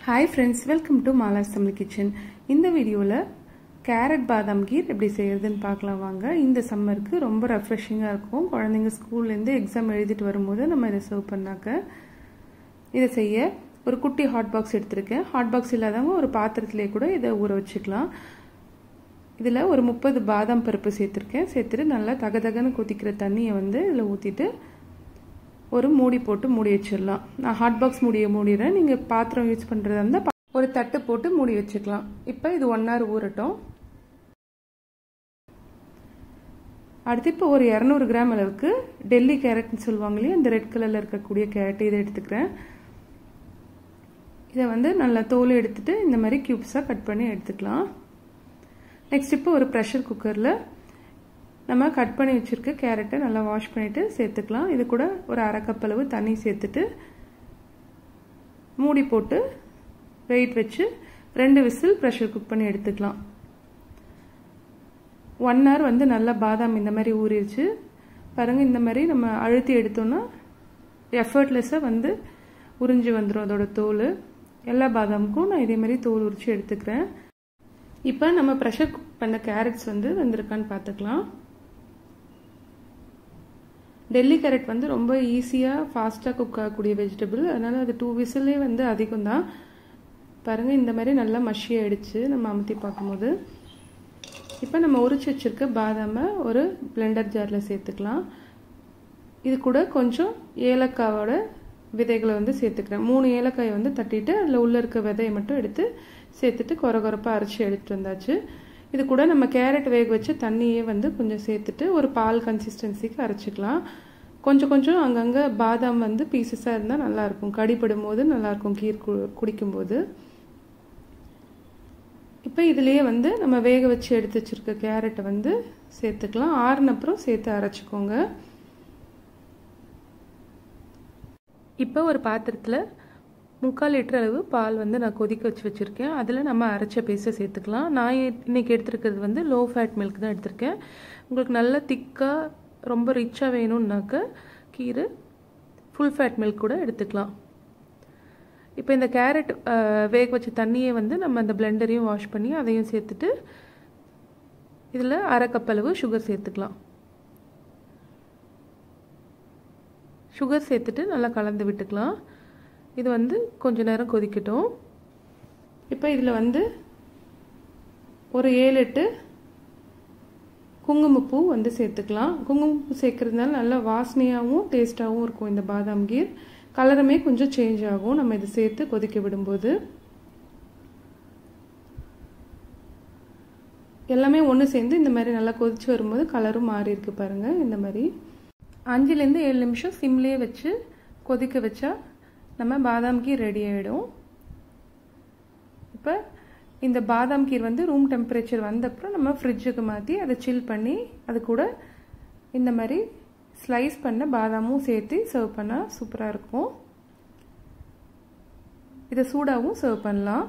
Hi friends, welcome to Mala's Family Kitchen. இந்த வீடியோல carrot பாதாம் கீர் எப்படி செய்யறதுன்னு பார்க்கலாம் வாங்க. இந்த சம்மருக்கு ரொம்ப ரெஃப்ரெஷிங்கா இருக்கும். குழந்தைங்க ஸ்கூல்ல இருந்து எக்ஸாம் எழுதிட்டு வரும்போது நம்ம இத சர்வ் பண்ணாக்க இத செய்ய ஒரு குட்டி ஹாட் பாக்ஸ் எடுத்துர்க்கேன். ஹாட் பாக்ஸ் இல்லாதவங்க ஒரு பாத்திரத்திலே கூட இத ஊற வச்சுக்கலாம். இதுல ஒரு 30 பாதாம் பருப்பு சேர்த்திருக்கேன். சேர்த்துட்டு நல்லா தகதகன்னு கொதிக்கிற தண்ணியை வந்து இதுல ஊத்திட்டு ஒரு மூடி போட்டு மூடி வச்சிரலாம். நான் ஹாட் பாக்ஸ் மூடியை மூடிறேன். நீங்க பாத்திரம் யூஸ் பண்றதா இருந்தா ஒரு தட்டு போட்டு மூடி வச்சுக்கலாம். இப்போ இது 1 hour ஊறட்டும். அடுத்து இப்போ ஒரு 200 கிராம் அளவுக்கு டெல்லி கேரட்னு சொல்லுவாங்க இல்லையா, இந்த ரெட் கலர்ல இருக்கக்கூடிய கேரட் இதை எடுத்துக்கிறேன். இதை வந்து நல்லா தோல் எடுத்துட்டு இந்த மாதிரி கியூப்ஸா கட் பண்ணி எடுத்துக்கலாம். நெக்ஸ்ட் இப்போ ஒரு ப்ரெஷர் குக்கர்ல நம்ம கட் பண்ணி வச்சிருக்க கேரட்டை நல்லா வாஷ் பண்ணிட்டு சேர்த்துக்கலாம். இது கூட ஒரு 1/2 கப் அளவு தண்ணி சேர்த்துட்டு மூடி போட்டு வெயிட் வச்சு 2 விசில் ப்ரெஷர் குக் பண்ணி எடுத்துக்கலாம். 1 hour வந்து நல்லா பாதாம் இந்த மாதிரி ஊறிடுச்சு பாருங்க. இந்த மாதிரி நம்ம அழுத்தி எடுத்தோம்னா எஃபர்ட்லெஸ்ஸா வந்து உறிஞ்சி வந்துடும் அதோட தோல். எல்லா பாதாமுக்கும் நான் இதே மாதிரி தோல் உரிச்சு எடுத்துக்கிறேன். இப்போ நம்ம ப்ரெஷர் குக் பண்ண கேரட்ஸ் வந்து வந்திருக்கான்னு பார்த்துக்கலாம். டெல்லி கேரட் வந்து ரொம்ப ஈஸியாக ஃபாஸ்ட்டாக குக் ஆகக்கூடிய வெஜிடபிள், அதனால அது 2 விசிலே வந்து அதிகம் தான். பாருங்கள் இந்த மாதிரி நல்லா மஷி ஆயிடுச்சு நம்ம அமுத்தி பார்க்கும்போது. இப்போ நம்ம உரிச்சு வச்சிருக்க பாதாமை ஒரு பிளெண்டர் ஜாரில் சேர்த்துக்கலாம். இது கூட கொஞ்சம் ஏலக்காவோட விதைகளை வந்து சேர்த்துக்கிறேன். 3 ஏலக்காயை வந்து தட்டிட்டு அதில் உள்ள இருக்க விதையை மட்டும் எடுத்து சேர்த்துட்டு கொரகொரப்பாக அரைச்சி எடுத்துட்டு வந்தாச்சு. இது கூட நம்ம கேரட் வேக வச்சு தண்ணியே வந்து கொஞ்சம் சேர்த்துட்டு ஒரு பால் கன்சிஸ்டன்சிக்கு அரைச்சிக்கலாம். கொஞ்சம் கொஞ்சம் அங்கங்கே பாதாம் வந்து பீசஸாக இருந்தால் நல்லாயிருக்கும், கடிப்படும் போது நல்லாயிருக்கும் கீர் குடிக்கும்போது. இப்போ இதுலேயே வந்து நம்ம வேக வச்சு எடுத்து வச்சிருக்க கேரட்டை வந்து சேர்த்துக்கலாம். ஆறுன அப்புறம் சேர்த்து அரைச்சிக்கோங்க. இப்போ ஒரு பாத்திரத்தில் 3/4 லிட்டர் அளவு பால் வந்து நான் கொதிக்க வச்சு வச்சுருக்கேன். அதில் நம்ம அரைச்ச பேஸ்ட்டை சேர்த்துக்கலாம். நான் இன்றைக்கி எடுத்துருக்கிறது வந்து லோ ஃபேட் மில்க் தான் எடுத்திருக்கேன். உங்களுக்கு நல்லா திக்காக ரொம்ப ரிச்சாக வேணும்னாக்க கீரை ஃபுல் ஃபேட் மில்க் கூட எடுத்துக்கலாம். இப்போ இந்த கேரட் வேக வச்ச தண்ணியை வந்து நம்ம அந்த பிளெண்டரையும் வாஷ் பண்ணி அதையும் சேர்த்துட்டு இதில் 1/2 கப் அளவு சுகர் சேர்த்துக்கலாம். சுகர் சேர்த்துட்டு நல்லா கலந்து விட்டுக்கலாம். இது வந்து கொஞ்ச நேரம் கொதிக்கட்டும். இப்போ இதில் வந்து ஒரு 7-8 குங்குமப்பூ வந்து சேர்த்துக்கலாம். குங்குமப்பூ சேர்க்கறதுனால நல்லா வாசனையாகவும் டேஸ்டாகவும் இருக்கும் இந்த பாதாம் கீர். கலருமே கொஞ்சம் சேஞ்ச் ஆகும் நம்ம இதை சேர்த்து கொதிக்க விடும்போது. எல்லாமே ஒன்று சேர்ந்து இந்த மாதிரி நல்லா கொதிச்சு வரும்போது கலரும் மாறி இருக்கு பாருங்க. இந்த மாதிரி 5லேருந்து 7 நிமிஷம் சிம்லேயே வச்சு கொதிக்க வச்சா நம்ம பாதாம் கீர் ரெடி ஆகிடும். இப்போ இந்த பாதாம் கீர் வந்து ரூம் டெம்பரேச்சர் வந்த அப்புறம் நம்ம ஃப்ரிட்ஜுக்கு மாற்றி அதை சில் பண்ணி அது கூட இந்த மாதிரி ஸ்லைஸ் பண்ண பாதாமும் சேர்த்து சர்வ் பண்ணால் சூப்பராக இருக்கும். இதை சூடாகவும் சர்வ் பண்ணலாம்.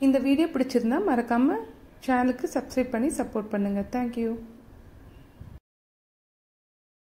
இந்த வீடியோ பிடிச்சிருந்தா மறக்காமல் சேனலுக்கு சப்ஸ்கிரைப் பண்ணி சப்போர்ட் பண்ணுங்கள். தேங்க்யூ.